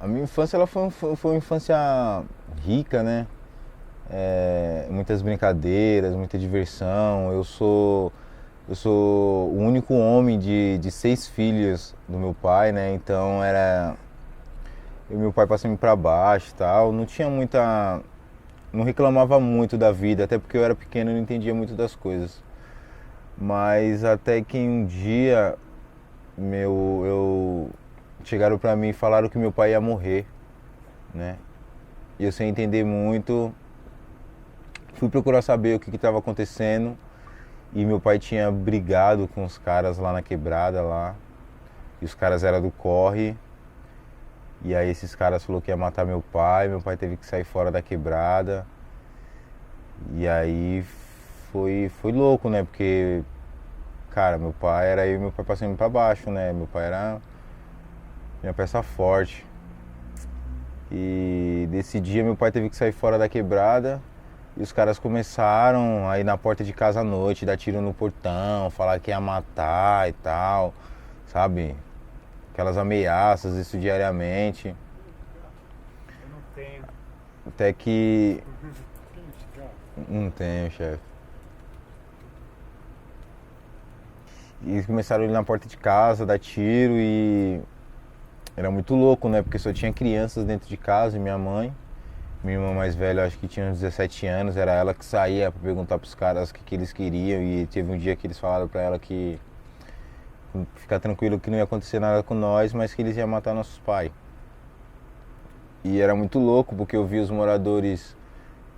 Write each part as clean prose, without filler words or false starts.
A minha infância ela foi uma infância rica, né? Muitas brincadeiras, muita diversão. Eu sou o único homem de 6 filhos do meu pai, né? Então era eu e meu pai passando para baixo e tal. Não tinha muita, não reclamava muito da vida, até porque eu era pequeno e não entendia muito das coisas. Mas até que um dia eu chegaram pra mim e falaram que meu pai ia morrer, né? E eu sem entender muito, fui procurar saber o que estava acontecendo e meu pai tinha brigado com os caras lá na quebrada lá. E os caras eram do corre. E aí esses caras falaram que ia matar meu pai teve que sair fora da quebrada. E aí foi louco, né? Porque, cara, meu pai era eu e meu pai pra cima e pra baixo, né? Meu pai era minha peça forte. E desse dia meu pai teve que sair fora da quebrada e os caras começaram a ir na porta de casa à noite, dar tiro no portão, falar que ia matar e tal, sabe? Aquelas ameaças, isso diariamente. Eu não tenho. Até que. Tem cigarro? Não tenho, chefe. E eles começaram a ir na porta de casa, dar tiro e. Era muito louco, né? Porque só tinha crianças dentro de casa e minha mãe. Minha irmã mais velha, acho que tinha uns 17 anos, era ela que saía pra perguntar pros caras o que eles queriam. E teve um dia que eles falaram pra ela que ficar tranquilo que não ia acontecer nada com nós, mas que eles iam matar nossos pais. E era muito louco porque eu via os moradores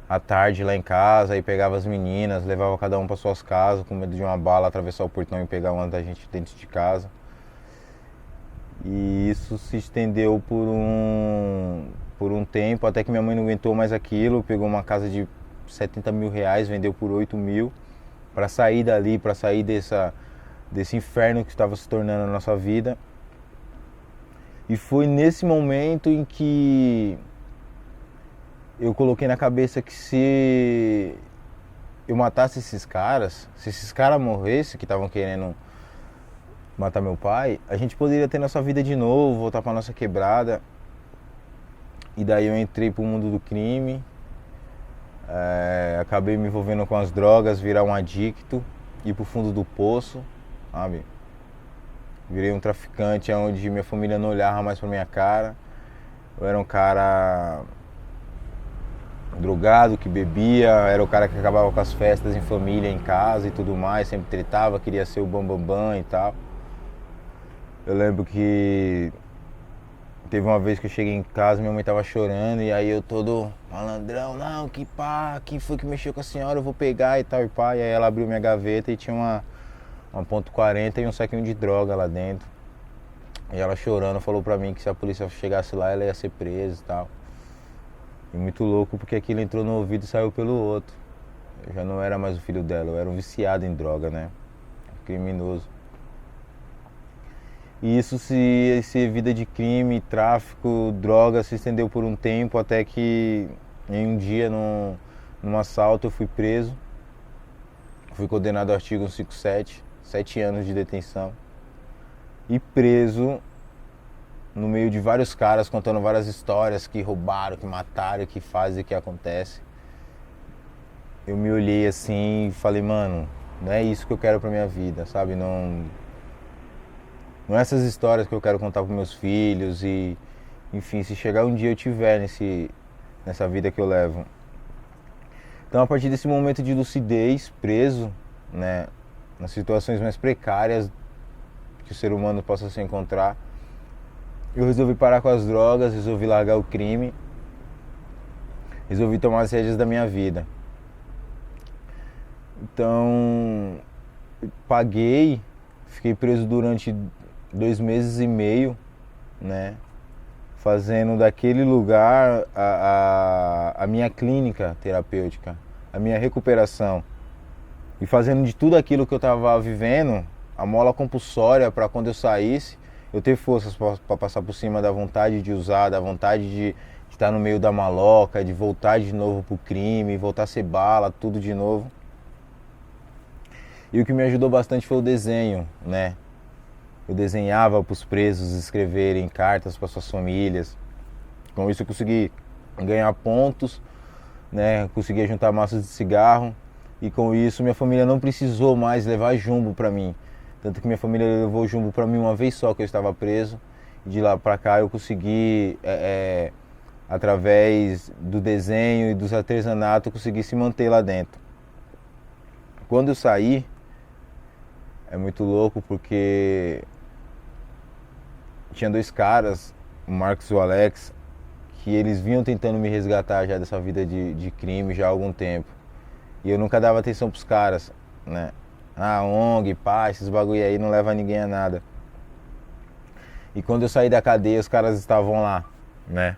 à tarde lá em casa e pegava as meninas, levava cada um para suas casas com medo de uma bala atravessar o portão e pegar uma da gente dentro de casa. E isso se estendeu por um tempo, até que minha mãe não aguentou mais aquilo, pegou uma casa de 70 mil reais, vendeu por 8 mil, para sair dali, para sair desse inferno que estava se tornando a nossa vida. E foi nesse momento em que eu coloquei na cabeça que se eu matasse esses caras, se esses caras morressem que estavam querendo matar meu pai, a gente poderia ter nossa vida de novo, voltar para nossa quebrada. E daí eu entrei pro mundo do crime, acabei me envolvendo com as drogas, virar um adicto, ir pro fundo do poço, sabe? Virei um traficante onde minha família não olhava mais pra minha cara. Eu era um cara drogado, que bebia, era o cara que acabava com as festas em família, em casa e tudo mais, sempre tretava, queria ser o bambambam bam, bam e tal. Eu lembro que teve uma vez que eu cheguei em casa, minha mãe tava chorando e aí eu todo malandrão, não, que pá, quem foi que mexeu com a senhora, eu vou pegar e tal e pá. E aí ela abriu minha gaveta e tinha uma .40 e um saquinho de droga lá dentro. E ela chorando falou pra mim que se a polícia chegasse lá ela ia ser presa e tal. E muito louco porque aquilo entrou no ouvido e saiu pelo outro. Eu já não era mais o filho dela, eu era um viciado em droga, né? Criminoso. E isso esse vida de crime, tráfico, droga se estendeu por um tempo até que em um dia num assalto eu fui preso. Fui condenado ao artigo 157, 7 anos de detenção. E preso no meio de vários caras contando várias histórias que roubaram, que mataram, que fazem, que acontece. Eu me olhei assim e falei, mano, não é isso que eu quero pra minha vida, sabe? Não é essas histórias que eu quero contar pros meus filhos e, enfim, se chegar um dia eu tiver nessa vida que eu levo. Então, a partir desse momento de lucidez, preso, né, nas situações mais precárias que o ser humano possa se encontrar, eu resolvi parar com as drogas, resolvi largar o crime, resolvi tomar as rédeas da minha vida. Então, paguei, fiquei preso durante 2 meses e meio, né? Fazendo daquele lugar a minha clínica terapêutica, a minha recuperação. E fazendo de tudo aquilo que eu estava vivendo, a mola compulsória para quando eu saísse, eu ter forças para passar por cima da vontade de usar, da vontade de estar no meio da maloca, de voltar de novo pro crime, voltar a ser bala, tudo de novo. E o que me ajudou bastante foi o desenho, né? Eu desenhava para os presos escreverem cartas para suas famílias. Com isso eu consegui ganhar pontos, né? Consegui juntar maços de cigarro e com isso minha família não precisou mais levar jumbo para mim. Tanto que minha família levou jumbo para mim uma vez só que eu estava preso. E de lá para cá eu consegui, através do desenho e dos artesanatos, eu consegui se manter lá dentro. Quando eu saí, é muito louco porque tinha dois caras, o Marcos e o Alex, que eles vinham tentando me resgatar já dessa vida de crime já há algum tempo. E eu nunca dava atenção pros caras, né? Ah, ONG, pá, esses bagulho aí não leva ninguém a nada. E quando eu saí da cadeia, os caras estavam lá, né?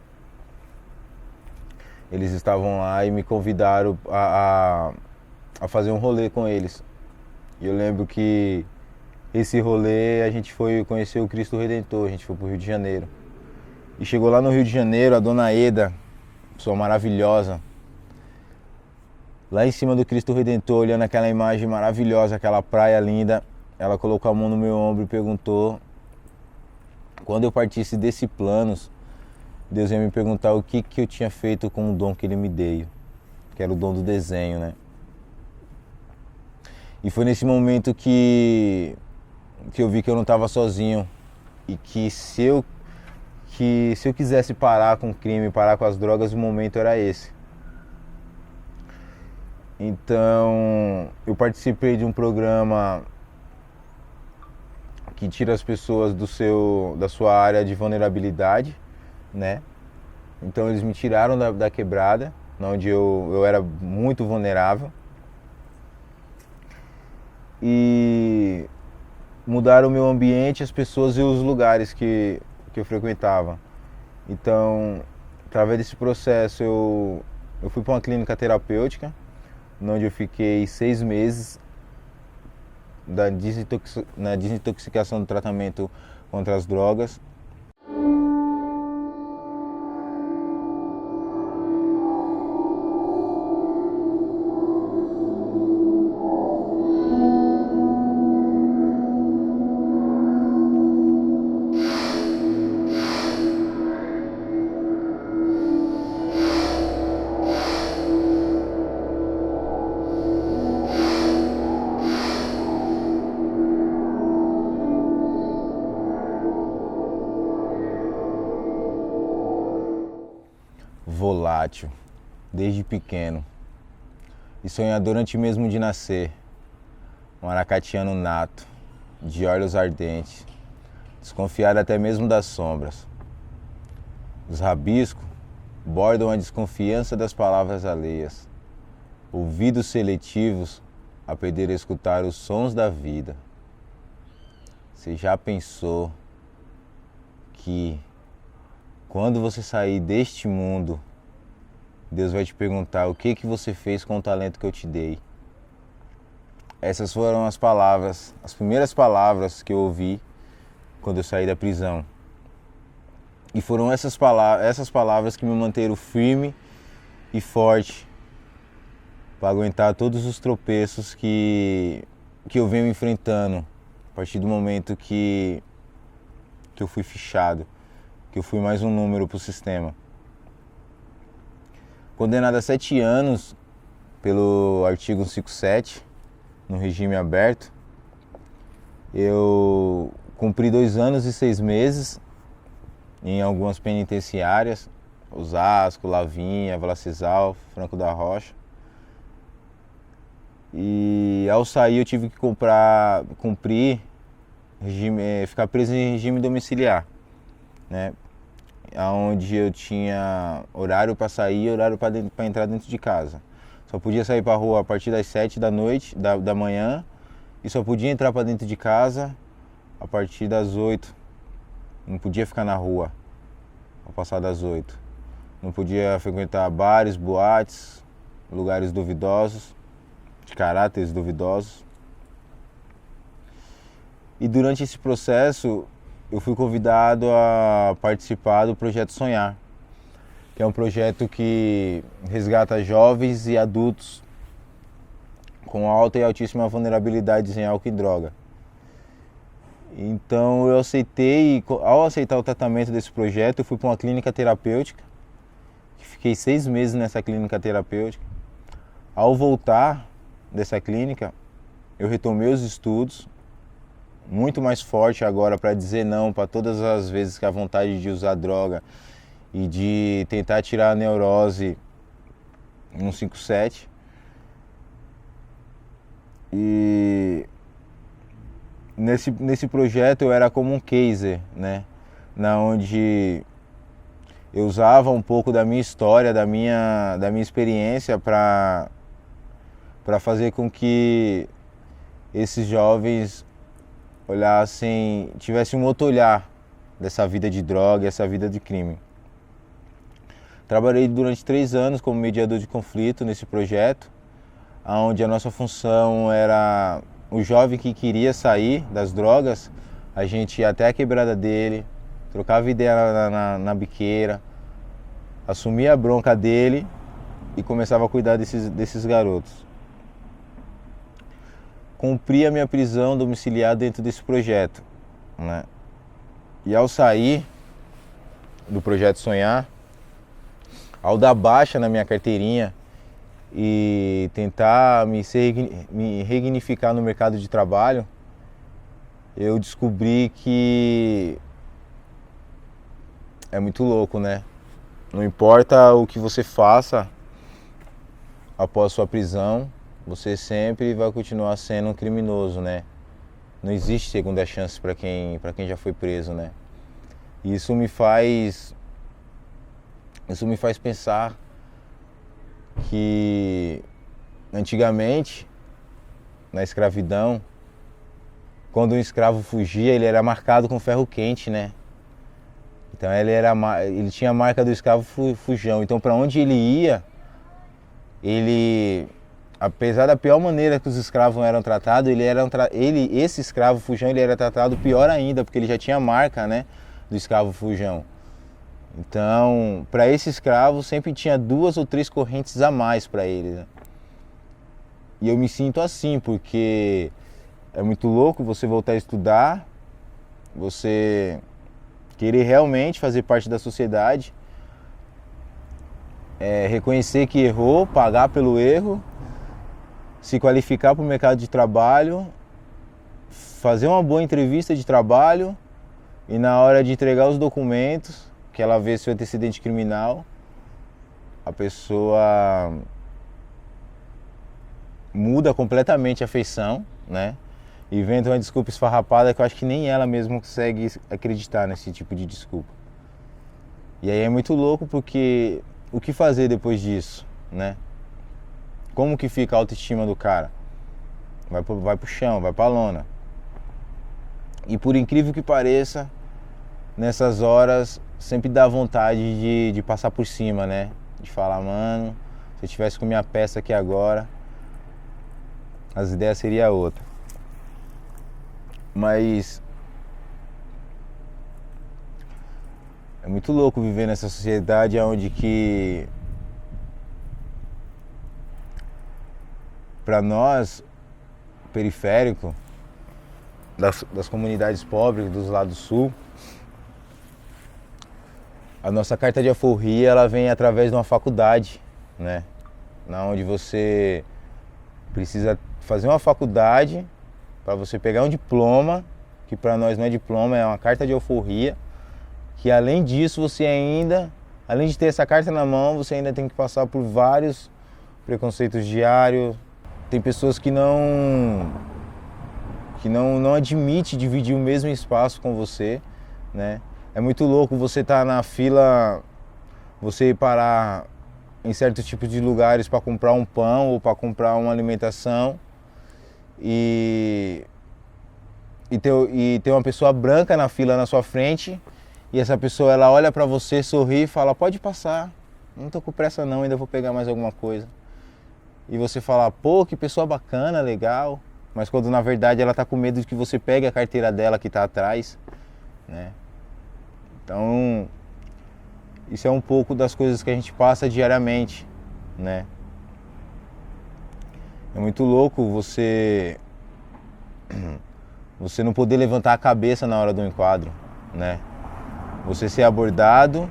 Eles estavam lá e me convidaram a fazer um rolê com eles. E eu lembro que esse rolê a gente foi conhecer o Cristo Redentor, a gente foi pro Rio de Janeiro. E chegou lá no Rio de Janeiro, a dona Eda, pessoa maravilhosa, lá em cima do Cristo Redentor, olhando aquela imagem maravilhosa, aquela praia linda, ela colocou a mão no meu ombro e perguntou, quando eu partisse desse planos, Deus ia me perguntar o que eu tinha feito com o dom que Ele me deu, que era o dom do desenho, né? E foi nesse momento que eu vi que eu não estava sozinho e que se eu quisesse parar com o crime, parar com as drogas, o momento era esse. Então, eu participei de um programa que tira as pessoas da sua área de vulnerabilidade, né? Então eles me tiraram da quebrada, onde eu era muito vulnerável, e mudaram o meu ambiente, as pessoas e os lugares que eu frequentava. Então, através desse processo, eu fui para uma clínica terapêutica, onde eu fiquei 6 meses na desintoxicação do tratamento contra as drogas. Volátil, desde pequeno, e sonhador antes mesmo de nascer, um aracatiano nato, de olhos ardentes, desconfiado até mesmo das sombras. Os rabiscos bordam a desconfiança das palavras alheias, ouvidos seletivos a perder a escutar os sons da vida. Você já pensou que quando você sair deste mundo, Deus vai te perguntar o que você fez com o talento que eu te dei? Essas foram as palavras, as primeiras palavras que eu ouvi quando eu saí da prisão. E foram essas palavras que me manteram firme e forte para aguentar todos os tropeços que eu venho enfrentando a partir do momento que eu fui fichado, que eu fui mais um número para o sistema. Condenado a 7 anos pelo artigo 157, no regime aberto, eu cumpri 2 anos e 6 meses em algumas penitenciárias, Osasco, Lavinha, Valacisal, Franco da Rocha. E ao sair eu tive que ficar preso em regime domiciliar, né? Onde eu tinha horário para sair e horário para entrar dentro de casa. Só podia sair para a rua a partir das 7 da noite, da manhã, e só podia entrar para dentro de casa a partir das 8. Não podia ficar na rua ao passar das 8. Não podia frequentar bares, boates, lugares duvidosos, de caráteres duvidosos. E durante esse processo eu fui convidado a participar do projeto Sonhar, que é um projeto que resgata jovens e adultos com alta e altíssima vulnerabilidade em álcool e droga. Então eu aceitei, e ao aceitar o tratamento desse projeto, eu fui para uma clínica terapêutica, Fiquei 6 meses nessa clínica terapêutica. Ao voltar dessa clínica, eu retomei os estudos, muito mais forte agora para dizer não para todas as vezes que a vontade de usar droga e de tentar tirar a neurose no 57. E nesse projeto eu era como um caser, né? Na onde eu usava um pouco da minha história, da minha experiência para fazer com que esses jovens olhassem, tivessem um outro olhar dessa vida de droga, essa vida de crime. Trabalhei durante 3 anos como mediador de conflito nesse projeto, onde a nossa função era o jovem que queria sair das drogas, a gente ia até a quebrada dele, trocava ideia na biqueira, assumia a bronca dele e começava a cuidar desses garotos. Cumpri a minha prisão domiciliar dentro desse projeto, né? E ao sair do projeto Sonhar, ao dar baixa na minha carteirinha e tentar me reignificar no mercado de trabalho, eu descobri que é muito louco, né? Não importa o que você faça após sua prisão, você sempre vai continuar sendo um criminoso, né? Não existe segunda chance para quem já foi preso, né? E isso me faz pensar que antigamente, na escravidão, quando um escravo fugia, ele era marcado com ferro quente, né? Então ele tinha a marca do escravo fujão. Então para onde ele ia, apesar da pior maneira que os escravos eram tratados, esse escravo fujão, ele era tratado pior ainda, porque ele já tinha a marca, né, do escravo fujão. Então, para esse escravo sempre tinha 2 ou 3 correntes a mais para ele, né? E eu me sinto assim, porque é muito louco você voltar a estudar, você querer realmente fazer parte da sociedade, reconhecer que errou, pagar pelo erro, se qualificar para o mercado de trabalho, fazer uma boa entrevista de trabalho e na hora de entregar os documentos, que ela vê seu antecedente criminal, a pessoa muda completamente a feição, né? E inventa uma desculpa esfarrapada que eu acho que nem ela mesma consegue acreditar nesse tipo de desculpa. E aí é muito louco porque o que fazer depois disso, né? Como que fica a autoestima do cara? Vai pro chão, vai pra lona. E por incrível que pareça, nessas horas sempre dá vontade de passar por cima, né? De falar, mano, se eu tivesse com minha peça aqui agora, as ideias seriam outras. Mas é muito louco viver nessa sociedade onde que para nós, periférico, das comunidades pobres dos lados sul, a nossa carta de alforria ela vem através de uma faculdade, né? Na onde você precisa fazer uma faculdade para você pegar um diploma, que para nós não é diploma, é uma carta de alforria, que além disso você ainda, além de ter essa carta na mão, você ainda tem que passar por vários preconceitos diários. Tem pessoas que não admite dividir o mesmo espaço com você, né? É muito louco você estar na fila, você ir parar em certos tipos de lugares para comprar um pão ou para comprar uma alimentação e ter uma pessoa branca na fila na sua frente e essa pessoa ela olha para você, sorri e fala, pode passar, não tô com pressa não, ainda vou pegar mais alguma coisa. E você fala, pô, que pessoa bacana, legal, mas quando na verdade ela tá com medo de que você pegue a carteira dela que tá atrás, né? Então, isso é um pouco das coisas que a gente passa diariamente, né? É muito louco você não poder levantar a cabeça na hora do enquadro, né? Você ser abordado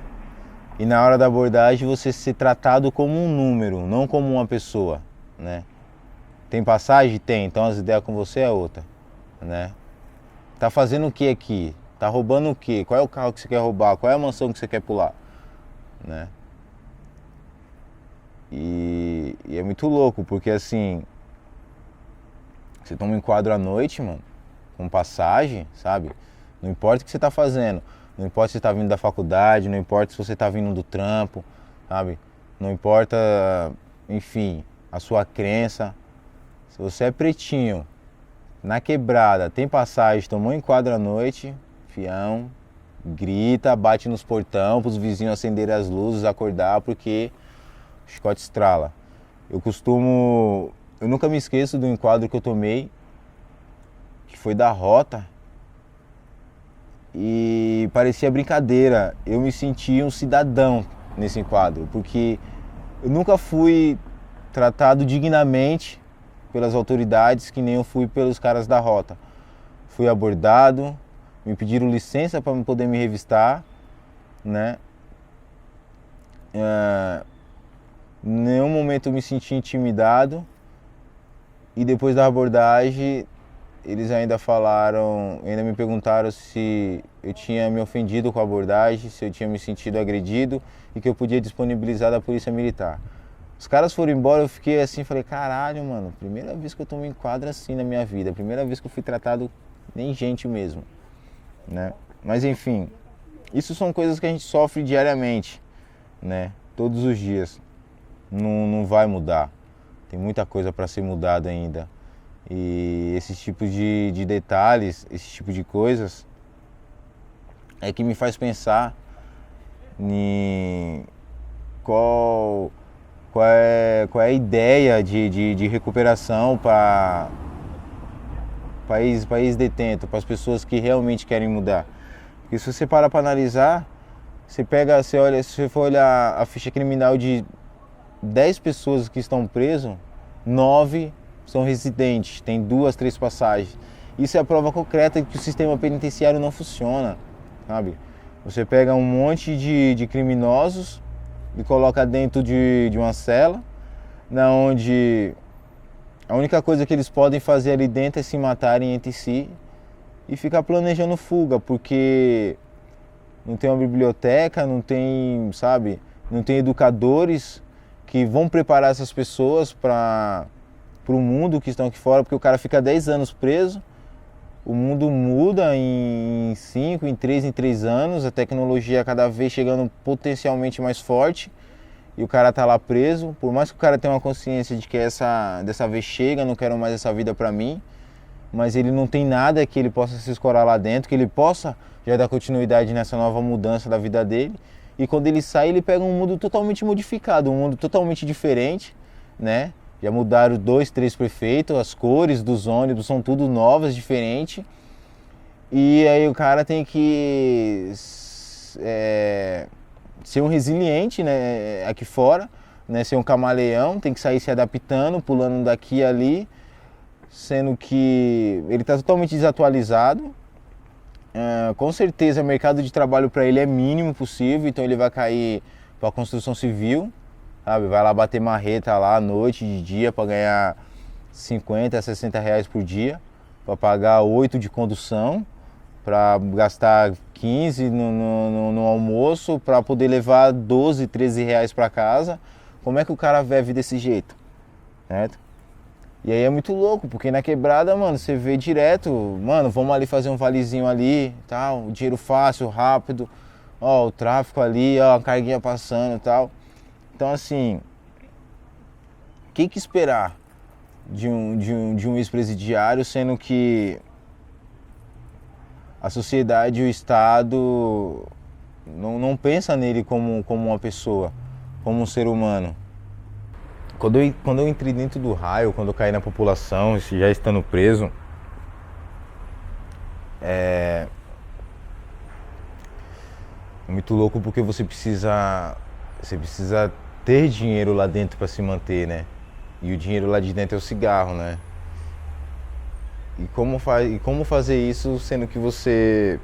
e na hora da abordagem você ser tratado como um número, não como uma pessoa, né? Tem passagem? Tem, então as ideias com você é outra, né? Tá fazendo o que aqui? Tá roubando o que? Qual é o carro que você quer roubar? Qual é a mansão que você quer pular? Né? E é muito louco, porque assim, você toma um enquadro à noite, mano, com passagem, sabe? Não importa o que você tá fazendo, não importa se você tá vindo da faculdade, não importa se você tá vindo do trampo, sabe? Não importa, enfim, a sua crença. Se você é pretinho, na quebrada, tem passagem, tomou um enquadro à noite, fião, grita, bate nos portão para os vizinhos acenderem as luzes, acordar, porque o chicote estrala. Eu nunca me esqueço do enquadro que eu tomei, que foi da Rota, e parecia brincadeira. Eu me senti um cidadão nesse enquadro, porque eu nunca fui tratado dignamente pelas autoridades que nem eu fui pelos caras da Rota. Fui abordado, me pediram licença para poder me revistar, né? Em nenhum momento eu me senti intimidado, e depois da abordagem eles ainda me perguntaram se eu tinha me ofendido com a abordagem, se eu tinha me sentido agredido e que eu podia disponibilizar da polícia militar. Os caras foram embora, eu fiquei assim, falei, caralho, mano, primeira vez que eu tomo enquadro assim na minha vida, primeira vez que eu fui tratado nem gente mesmo, né? Mas enfim, isso são coisas que a gente sofre diariamente, né? Todos os dias. Não vai mudar. Tem muita coisa para ser mudada ainda. E esses tipos de detalhes, esse tipo de coisas, é que me faz pensar em qual é a ideia de recuperação para país detento, para as pessoas que realmente querem mudar. Porque se você parar para analisar, se você for olhar a ficha criminal de 10 pessoas que estão presas, 9 são residentes, tem 2, 3 passagens. Isso é a prova concreta de que o sistema penitenciário não funciona, sabe? Você pega um monte de criminosos e coloca dentro de uma cela, onde a única coisa que eles podem fazer ali dentro é se matarem entre si e ficar planejando fuga, porque não tem uma biblioteca, não tem, sabe, não tem educadores que vão preparar essas pessoas para o mundo que estão aqui fora, porque o cara fica 10 anos preso, o mundo muda em 5, em 3 anos, a tecnologia cada vez chegando potencialmente mais forte, e o cara tá lá preso. Por mais que o cara tenha uma consciência de que dessa vez chega, não quero mais essa vida pra mim, mas ele não tem nada que ele possa se escorar lá dentro, que ele possa já dar continuidade nessa nova mudança da vida dele. E quando ele sai, ele pega um mundo totalmente modificado, um mundo totalmente diferente, né? Já mudaram 2, 3 prefeitos, as cores dos ônibus são tudo novas, diferentes. E aí o cara tem que ser um resiliente, né, aqui fora, né, ser um camaleão, tem que sair se adaptando, pulando daqui e ali, sendo que ele está totalmente desatualizado. Com certeza o mercado de trabalho para ele é mínimo possível, então ele vai cair para a construção civil, sabe? Vai lá bater marreta lá à noite, de dia, para ganhar 50, 60 reais por dia, para pagar 8 de condução, para gastar 15 no almoço, para poder levar 12, 13 reais para casa. Como é que o cara vive desse jeito? Certo? E aí é muito louco, porque na quebrada, mano, você vê direto, mano, vamos ali fazer um valezinho ali, tal, dinheiro fácil, rápido, ó, o tráfico ali, ó, a carguinha passando e tal. Então, assim, o que esperar de um ex-presidiário, sendo que a sociedade e o Estado não pensa nele como uma pessoa, como um ser humano? Quando eu entrei dentro do raio, quando eu caí na população, já estando preso, é muito louco, porque você precisa ter dinheiro lá dentro para se manter, né? E o dinheiro lá de dentro é o cigarro, né? E como fazer isso sendo que você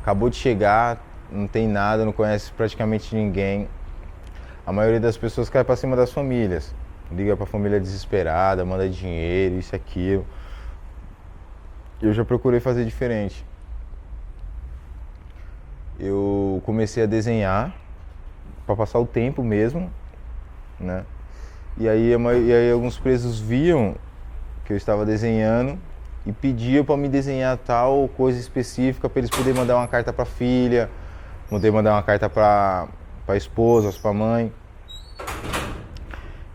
acabou de chegar, não tem nada, não conhece praticamente ninguém. A maioria das pessoas cai pra cima das famílias. Liga pra família desesperada, manda dinheiro, isso e aquilo. Eu já procurei fazer diferente. Eu comecei a desenhar para passar o tempo mesmo, né? E aí alguns presos viam que eu estava desenhando e pediam para me desenhar tal coisa específica para eles poderem mandar uma carta para a filha, poder mandar uma carta para a esposa, para a mãe.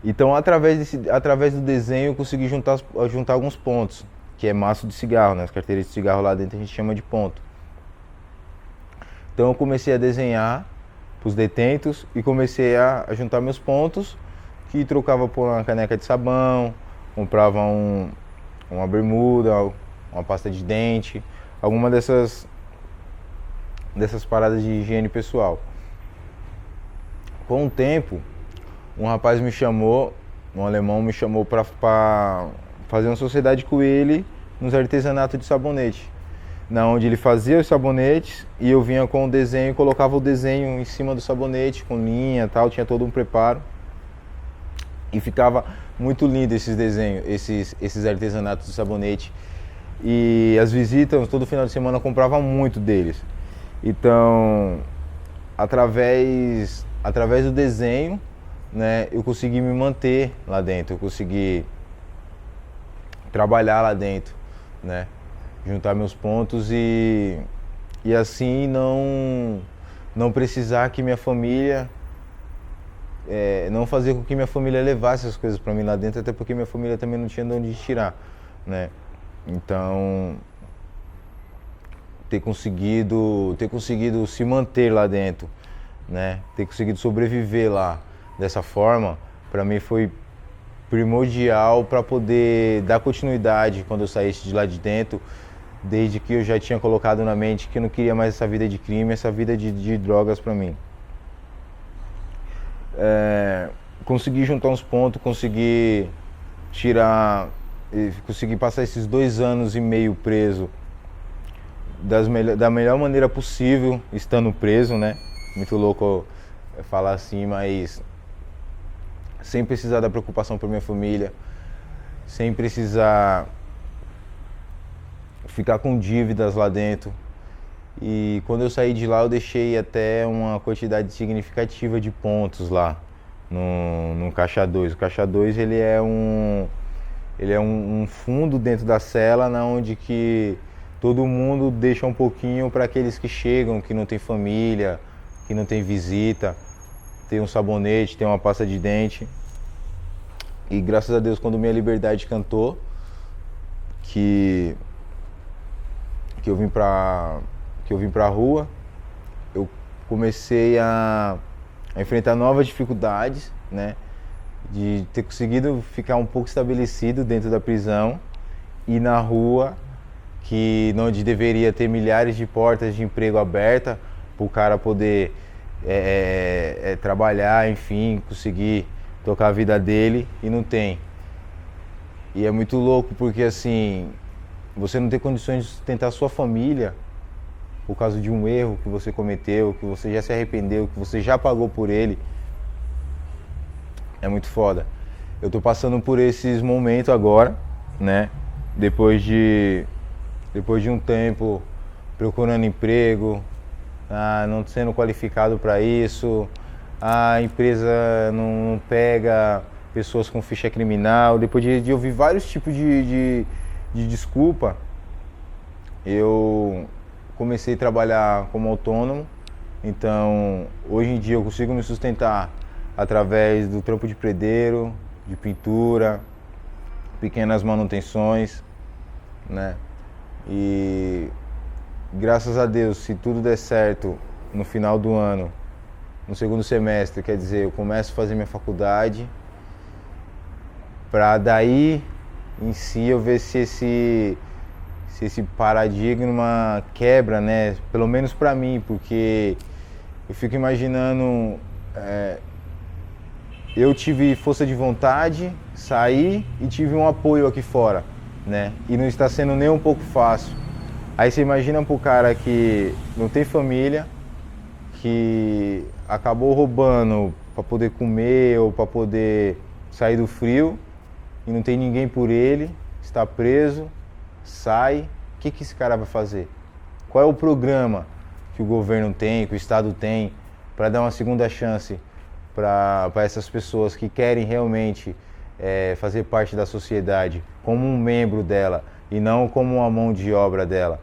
Então, através do desenho, eu consegui juntar alguns pontos, que é maço de cigarro, né? As carteiras de cigarro lá dentro a gente chama de ponto. Então, eu comecei a desenhar para os detentos e comecei a juntar meus pontos, que trocava por uma caneca de sabão, comprava uma bermuda, uma pasta de dente, alguma dessas paradas de higiene pessoal. Com o tempo, um rapaz me chamou, um alemão me chamou para fazer uma sociedade com ele nos artesanatos de sabonete, na onde ele fazia os sabonetes e eu vinha com o desenho e colocava o desenho em cima do sabonete com linha e tal, tinha todo um preparo e ficava muito lindo esses desenhos, esses artesanatos de sabonete, e as visitas todo final de semana eu comprava muito deles. Então, através do desenho, né, eu consegui me manter lá dentro, eu consegui trabalhar lá dentro, né, juntar meus pontos e assim não precisar que minha família, não fazer com que minha família levasse as coisas para mim lá dentro, até porque minha família também não tinha de onde tirar, né. Então, ter conseguido se manter lá dentro, né, ter conseguido sobreviver lá dessa forma, para mim foi primordial para poder dar continuidade quando eu saísse de lá de dentro, desde que eu já tinha colocado na mente que eu não queria mais essa vida de crime, essa vida de drogas para mim. Consegui juntar uns pontos, consegui passar esses 2 anos e meio preso da melhor maneira possível, estando preso, né? Muito louco falar assim, mas sem precisar da preocupação por minha família, sem precisar ficar com dívidas lá dentro. E quando eu saí de lá, eu deixei até uma quantidade significativa de pontos lá no Caixa 2. O Caixa 2 ele é um fundo dentro da cela, onde que todo mundo deixa um pouquinho para aqueles que chegam, que não tem família, que não tem visita. Tem um sabonete, tem uma pasta de dente. E graças a Deus, quando Minha Liberdade cantou, que eu vim pra rua, eu comecei a enfrentar novas dificuldades, né? De ter conseguido ficar um pouco estabelecido dentro da prisão e na rua, onde deveria ter milhares de portas de emprego abertas para o cara poder trabalhar, enfim, conseguir tocar a vida dele, e não tem. E é muito louco porque assim, você não tem condições de sustentar a sua família por causa de um erro que você cometeu, que você já se arrependeu, que você já pagou por ele. É muito foda. Eu tô passando por esses momentos agora, né? Depois de um tempo procurando emprego, não sendo qualificado para isso, a empresa não pega pessoas com ficha criminal. Depois de ouvir vários tipos de desculpa, eu comecei a trabalhar como autônomo. Então, hoje em dia eu consigo me sustentar através do trampo de predeiro, de pintura, pequenas manutenções, né? E graças a Deus, se tudo der certo no final do ano, no segundo semestre, quer dizer, eu começo a fazer minha faculdade, para daí em si eu ver se esse paradigma quebra, né? Pelo menos para mim, porque eu fico imaginando, eu tive força de vontade, saí e tive um apoio aqui fora, né? E não está sendo nem um pouco fácil. Aí você imagina pro cara que não tem família, que acabou roubando para poder comer ou para poder sair do frio e não tem ninguém por ele, está preso, sai, o que esse cara vai fazer? Qual é o programa que o governo tem, que o Estado tem para dar uma segunda chance para essas pessoas que querem realmente fazer parte da sociedade como um membro dela e não como uma mão de obra dela?